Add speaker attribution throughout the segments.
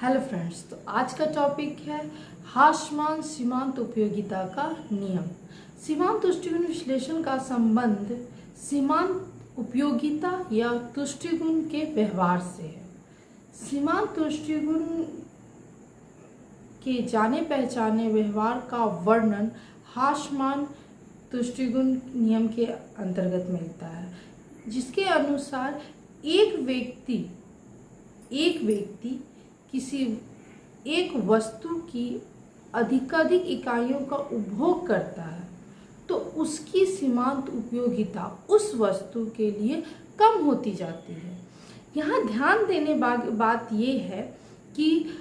Speaker 1: Hello friends, तो आज का टॉपिक है हाशमान सीमांत उपयोगिता का नियम। सीमांत तुष्टिगुण विश्लेषण का संबंध सीमांत उपयोगिता या तुष्टिगुण के व्यवहार से है। सीमांत तुष्टिगुण के जाने पहचाने व्यवहार का वर्णन हाशमान तुष्टिगुण नियम के अंतर्गत मिलता है, जिसके अनुसार एक व्यक्ति किसी एक वस्तु की अधिकाधिक इकाइयों का उपभोग करता है तो उसकी सीमांत उपयोगिता उस वस्तु के लिए कम होती जाती है। यहाँ ध्यान देने बात यह है कि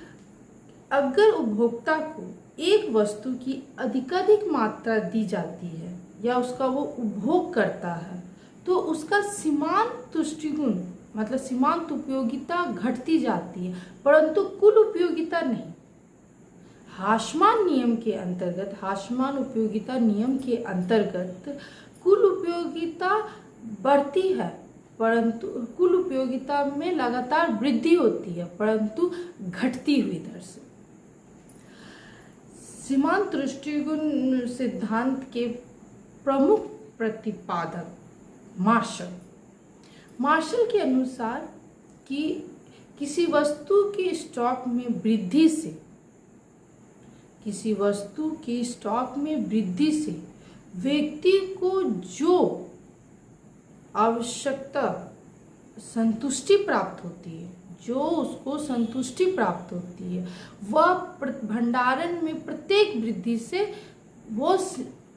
Speaker 1: अगर उपभोक्ता को एक वस्तु की अधिकाधिक मात्रा दी जाती है या उसका वो उपभोग करता है तो उसका सीमांत तुष्टिगुण मतलब सीमांत उपयोगिता घटती जाती है, परंतु कुल उपयोगिता नहीं। हाशमान उपयोगिता नियम के अंतर्गत कुल उपयोगिता बढ़ती है, परंतु कुल उपयोगिता में लगातार वृद्धि होती है, परंतु घटती हुई दर से। सीमांत तुष्टिगुण सिद्धांत के प्रमुख प्रतिपादक मार्शल के अनुसार कि किसी वस्तु के स्टॉक में वृद्धि से व्यक्ति को जो आवश्यकता संतुष्टि प्राप्त होती है वह भंडारण में प्रत्येक वृद्धि से वो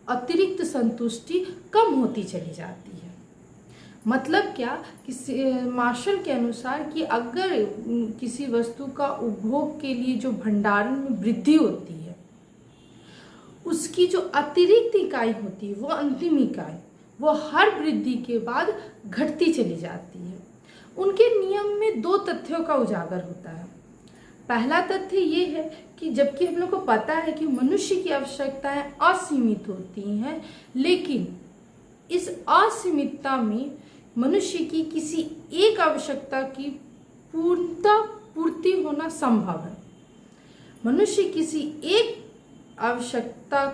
Speaker 1: अतिरिक्त संतुष्टि कम होती चली जाती है। मतलब क्या कि मार्शल के अनुसार कि अगर किसी वस्तु का उपभोग के लिए जो भंडारण में वृद्धि होती है उसकी जो अतिरिक्त इकाई होती है वो अंतिम इकाई वो हर वृद्धि के बाद घटती चली जाती है। उनके नियम में दो तथ्यों का उजागर होता है। पहला तथ्य ये है कि जबकि हम लोग को पता है कि मनुष्य की आवश्यकताएं असीमित होती हैं, लेकिन इस असीमितता में मनुष्य की किसी एक आवश्यकता की पूर्णता पूर्ति होना संभव है। मनुष्य किसी एक आवश्यकता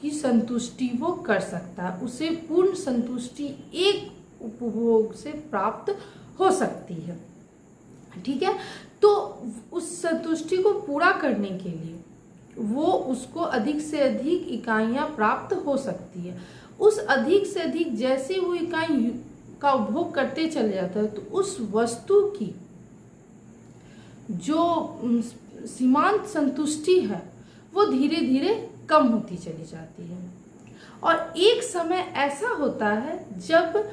Speaker 1: की संतुष्टि वो कर सकता है, उसे पूर्ण संतुष्टि एक उपभोग से प्राप्त हो सकती है। ठीक है, तो उस संतुष्टि को पूरा करने के लिए वो उसको अधिक से अधिक इकाइयां प्राप्त हो सकती है। उस अधिक से अधिक जैसे वो इकाई का उपभोग करते चले जाता है तो उस वस्तु की जो सीमांत संतुष्टि है वो धीरे धीरे कम होती चली जाती है। और एक समय ऐसा होता है जब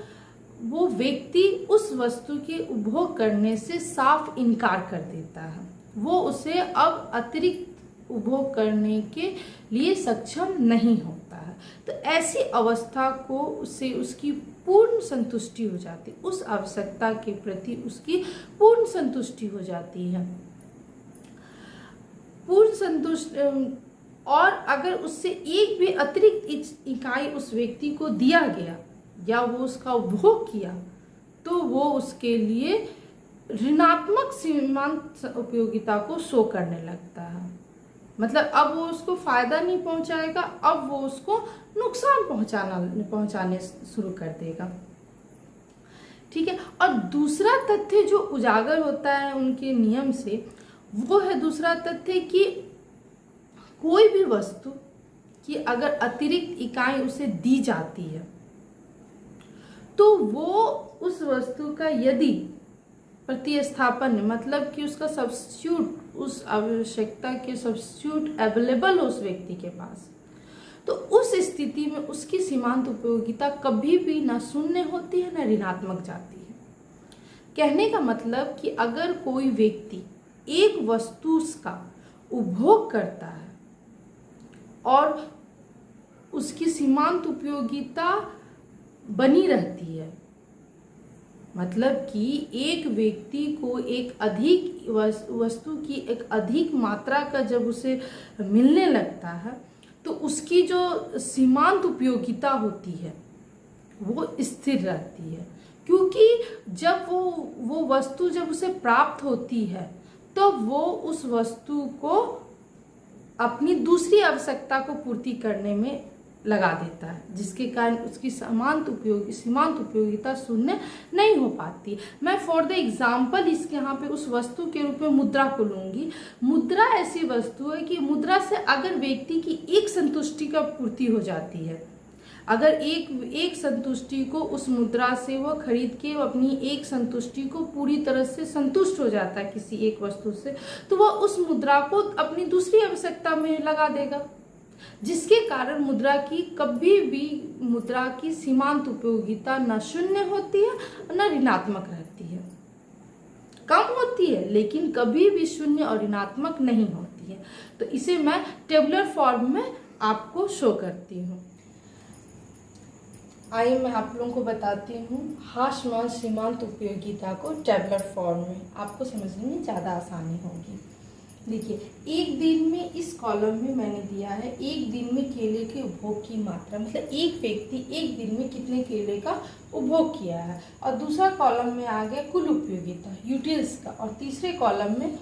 Speaker 1: वो व्यक्ति उस वस्तु के उपभोग करने से साफ इनकार कर देता है, वो उसे अब अतिरिक्त उपभोग करने के लिए सक्षम नहीं होता है। तो ऐसी अवस्था को उससे उसकी पूर्ण संतुष्टि हो जाती, उस आवश्यकता के प्रति उसकी पूर्ण संतुष्टि हो जाती है। पूर्ण संतुष्टि, और अगर उससे एक भी अतिरिक्त इकाई उस व्यक्ति को दिया गया या वो उसका उपभोग किया तो वो उसके लिए ऋणात्मक सीमांत उपयोगिता को शो करने लगता है। मतलब अब वो उसको फायदा नहीं पहुंचाएगा, अब वो उसको नुकसान पहुंचाने शुरू कर देगा। ठीक है, और दूसरा तथ्य जो उजागर होता है उनके नियम से वो है दूसरा तथ्य कि कोई भी वस्तु की अगर अतिरिक्त इकाई उसे दी जाती है तो वो उस वस्तु का यदि प्रतिस्थापन मतलब कि उसका सब्स्टिट्यूट, उस आवश्यकता के सब्स्टिट्यूट अवेलेबल हो उस व्यक्ति के पास, तो उस स्थिति में उसकी सीमांत उपयोगिता कभी भी ना शून्य होती है ना ऋणात्मक जाती है। कहने का मतलब कि अगर कोई व्यक्ति एक वस्तु का उपभोग करता है और उसकी सीमांत उपयोगिता बनी रहती है, मतलब कि एक व्यक्ति को एक अधिक वस्तु की एक अधिक मात्रा का जब उसे मिलने लगता है तो उसकी जो सीमांत उपयोगिता होती है वो स्थिर रहती है, क्योंकि जब वो वस्तु जब उसे प्राप्त होती है तो वो उस वस्तु को अपनी दूसरी आवश्यकता को पूर्ति करने में लगा देता है, जिसके कारण उसकी सीमांत उपयोगिता शून्य नहीं हो पाती। मैं फॉर द एग्जाम्पल इसके यहाँ पे उस वस्तु के रूप में मुद्रा को लूंगी। मुद्रा ऐसी वस्तु है कि मुद्रा से अगर व्यक्ति की एक संतुष्टि का पूर्ति हो जाती है, अगर एक संतुष्टि को उस मुद्रा से वो खरीद के वो अपनी एक संतुष्टि को पूरी तरह से संतुष्ट हो जाता है किसी एक वस्तु से, तो वह उस मुद्रा को अपनी दूसरी आवश्यकता में लगा देगा, जिसके कारण मुद्रा की कभी भी मुद्रा की सीमांत उपयोगिता न शून्य होती है न ऋणात्मक रहती है। कम होती है लेकिन कभी भी शून्य और ऋणात्मक नहीं होती है। तो इसे मैं टेबुलर फॉर्म में आपको शो करती हूँ। आइए मैं आप लोगों को बताती हूँ हाशमान सीमांत उपयोगिता को टेबुलर फॉर्म में, आपको समझने में ज़्यादा आसानी होगी। देखिए, एक दिन में इस कॉलम में मैंने दिया है एक दिन में केले के उपभोग की मात्रा, मतलब एक व्यक्ति एक दिन में कितने केले का उपभोग किया है, और दूसरा कॉलम में आ गया कुल उपयोगिता यूटिल्स का, और तीसरे कॉलम में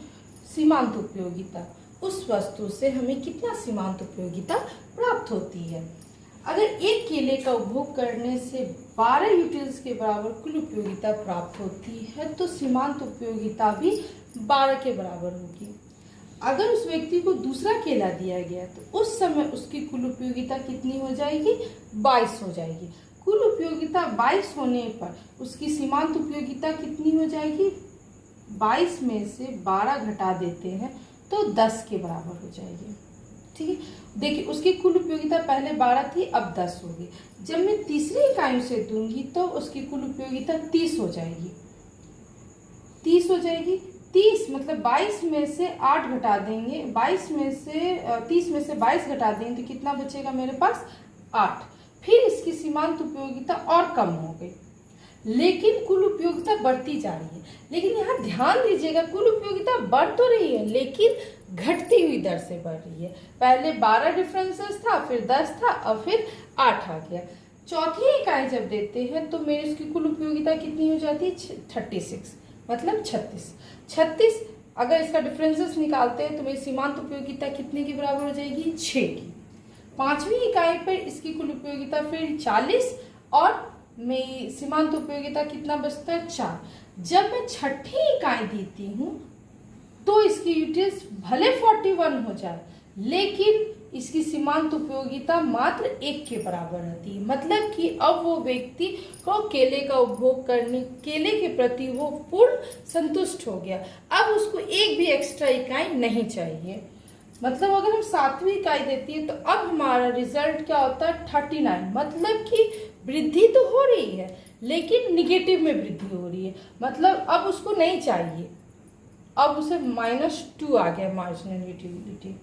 Speaker 1: सीमांत उपयोगिता, उस वस्तु से हमें कितना सीमांत उपयोगिता प्राप्त होती है। अगर एक केले का उपभोग करने से 12 यूटिल्स के बराबर कुल उपयोगिता प्राप्त होती है तो सीमांत उपयोगिता भी 12 के बराबर होगी। अगर उस व्यक्ति को दूसरा केला दिया गया तो उस समय उसकी कुल उपयोगिता कितनी हो जाएगी? 22 हो जाएगी। कुल उपयोगिता 22 होने पर उसकी सीमांत उपयोगिता कितनी हो जाएगी? 22 में से 12 घटा देते हैं तो 10 के बराबर हो जाएगी। ठीक है, देखिए उसकी कुल उपयोगिता पहले 12 थी, अब 10 होगी। जब मैं तीसरी इकाई से दूंगी तो उसकी कुल उपयोगिता 30 हो जाएगी। 30 हो जाएगी। 30 मतलब 22 में से 8 घटा देंगे, 22 में से 30 में से 22 घटा देंगे तो कितना बचेगा मेरे पास? 8। फिर इसकी सीमांत उपयोगिता और कम हो गई, लेकिन कुल उपयोगिता बढ़ती जा रही है। लेकिन यहाँ ध्यान दीजिएगा, कुल उपयोगिता बढ़ तो रही है लेकिन घटती हुई दर से बढ़ रही है। पहले 12 डिफरेंसेस था, फिर 10 था, अब फिर 8 आ गया। चौथी इकाई जब देते हैं तो मेरी उसकी कुल उपयोगिता कितनी हो जाती है? 36, मतलब 36। अगर इसका डिफरेंसेस निकालते हैं तो मेरी सीमांत उपयोगिता कितने की बराबर हो जाएगी? 6 की। पांचवी इकाई पर इसकी कुल उपयोगिता फिर 40 और मेरी सीमांत उपयोगिता कितना बचता है? 4। जब मैं छठी इकाई देती हूँ तो इसकी यूटिल्स भले 41 हो जाए लेकिन इसकी सीमांत उपयोगिता मात्र 1 के बराबर रहती है। मतलब कि अब वो व्यक्ति को केले का उपभोग करने, केले के प्रति वो पूर्ण संतुष्ट हो गया। अब उसको एक भी एक्स्ट्रा इकाई नहीं चाहिए। मतलब अगर हम 7वीं इकाई देती है तो अब हमारा रिजल्ट क्या होता है? 39। मतलब कि वृद्धि तो हो रही है लेकिन निगेटिव में वृद्धि हो रही है। मतलब अब उसको नहीं चाहिए, अब उसे -2 आ गया मार्जिनल यूटिलिटी।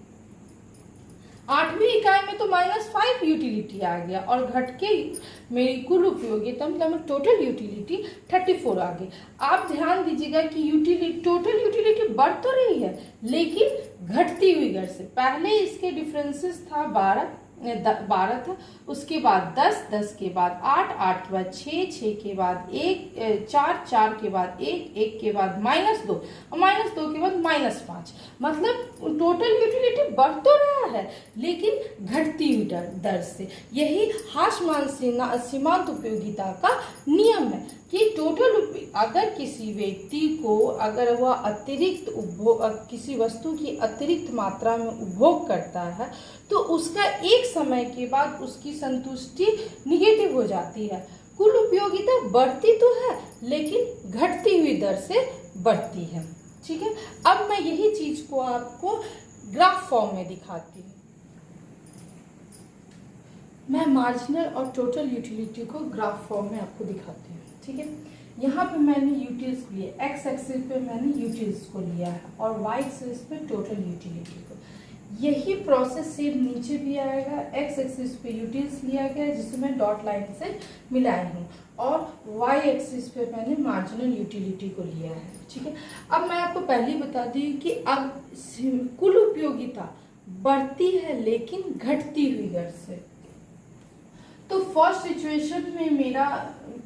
Speaker 1: 8वीं इकाई में तो -5 यूटिलिटी आ गया और घट के मेरी कुल उपयोगिता मतलब टोटल यूटिलिटी 34 आ गई। आप ध्यान दीजिएगा कि टोटल यूटिलिटी बढ़ तो रही है लेकिन घटती हुई दर से। पहले इसके डिफरेंसेस था 12 था, उसके बाद 10 के बाद 8 के बाद 6 के बाद 1 4 के बाद 1 के बाद -2 और -2 के बाद -5। मतलब टोटल यूटिलिटी बढ़ तो रहा है लेकिन घटती हुई दर से। यही हाशमान सीमांत उपयोगिता का नियम है कि टोटल अगर किसी व्यक्ति को अगर वह अतिरिक्त उपभोग किसी वस्तु की अतिरिक्त मात्रा में उपभोग करता है तो उसका एक समय के बाद उसकी संतुष्टि निगेटिव हो जाती है। कुल उपयोगिता बढ़ती तो है लेकिन घटती हुई दर से बढ़ती है। ठीक है, अब मैं यही चीज को आपको ग्राफ फॉर्म में दिखाती हूँ। मैं मार्जिनल और टोटल यूटिलिटी को ग्राफ फॉर्म में आपको दिखाती हूँ। ठीक है, यहाँ पे मैंने यूटिल्स को लिया, एक्स एक्सिस पे मैंने यूटिल्स को लिया है और वाई एक्सिस पे टोटल यूटिलिटी को। यही प्रोसेस सेम नीचे भी आएगा। एक्स एक्सिस पे यूटिल्स लिया गया जिसे मैं डॉट लाइन से मिलाई हूँ और वाई एक्सिस पे मैंने मार्जिनल यूटिलिटी को लिया है। ठीक है, अब मैं आपको पहले ही बता दी कि अब कुल उपयोगिता बढ़ती है लेकिन घटती हुई दर से। तो फर्स्ट सिचुएशन में मेरा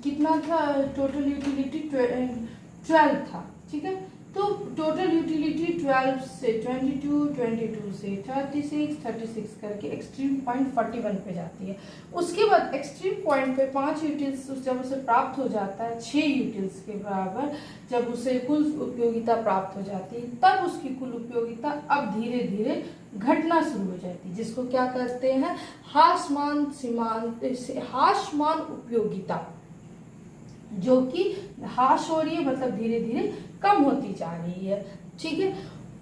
Speaker 1: कितना था? टोटल यूटिलिटी 12 था। ठीक है, तो टोटल यूटिलिटी 12 से 22, 22 से 36, 36 करके एक्सट्रीम पॉइंट 41 पे जाती है। उसके बाद एक्सट्रीम पॉइंट पे 5 यूटिल्स जब उसे प्राप्त हो जाता है, 6 यूटिल्स के बराबर जब उसे कुल उपयोगिता प्राप्त हो जाती है, तब उसकी कुल उपयोगिता अब धीरे धीरे घटना शुरू हो जाती है, जिसको क्या कहते हैं, हाशमान सीमांत हाशमान उपयोगिता, जो कि हाश हो रही है, मतलब धीरे धीरे कम होती जा रही है। ठीक है,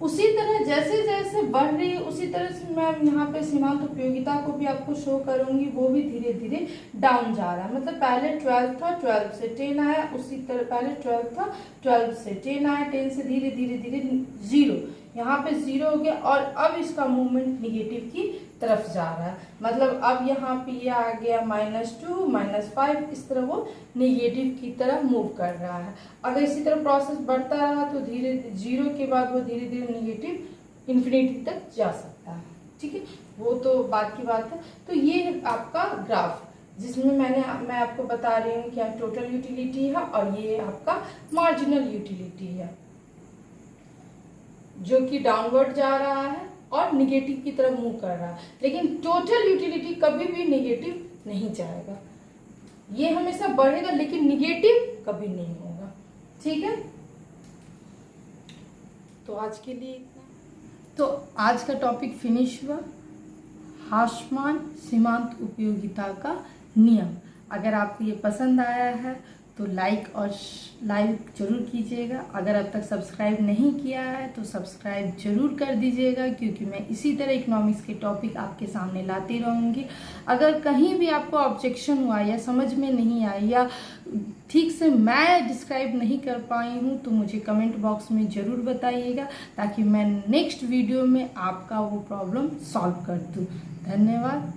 Speaker 1: उसी तरह जैसे जैसे बढ़ रही है उसी तरह से मैं यहाँ पे सीमांत उपयोगिता को भी आपको शो करूंगी, वो भी धीरे धीरे डाउन जा रहा है। मतलब पहले 12 था, 12 से 10 आया, उसी तरह पहले 12 था, 12 से 10 आया, 10 से धीरे धीरे धीरे 0, यहाँ पे 0 हो गया और अब इसका मूवमेंट निगेटिव की तरफ जा रहा है। मतलब अब यहाँ पे ये आ गया -2, -5, इस तरह वो निगेटिव की तरफ मूव कर रहा है। अगर इसी तरह प्रोसेस बढ़ता रहा तो धीरे 0 के बाद वो धीरे धीरे निगेटिव इन्फिनिटी तक जा सकता है। ठीक है, वो तो बात की बात है। तो ये है आपका ग्राफ, जिसमें मैं आपको बता रही हूँ कि टोटल यूटिलिटी है और ये आपका मार्जिनल यूटिलिटी है, जो कि डाउनवर्ड जा रहा है और निगेटिव की तरफ मूव कर रहा है। लेकिन टोटल यूटिलिटी कभी भी निगेटिव नहीं जाएगा, ये हमेशा बढ़ेगा लेकिन निगेटिव कभी नहीं होगा। ठीक है, तो आज के लिए इतना। तो आज का टॉपिक फिनिश हुआ, हाशमान सीमांत उपयोगिता का नियम। अगर आपको ये पसंद आया है तो लाइक जरूर कीजिएगा। अगर अब तक सब्सक्राइब नहीं किया है तो सब्सक्राइब जरूर कर दीजिएगा, क्योंकि मैं इसी तरह इकोनॉमिक्स के टॉपिक आपके सामने लाती रहूँगी। अगर कहीं भी आपको ऑब्जेक्शन हुआ या समझ में नहीं आई या ठीक से मैं डिस्क्राइब नहीं कर पाई हूँ तो मुझे कमेंट बॉक्स में ज़रूर बताइएगा, ताकि मैं नेक्स्ट वीडियो में आपका वो प्रॉब्लम सॉल्व कर दूँ। धन्यवाद।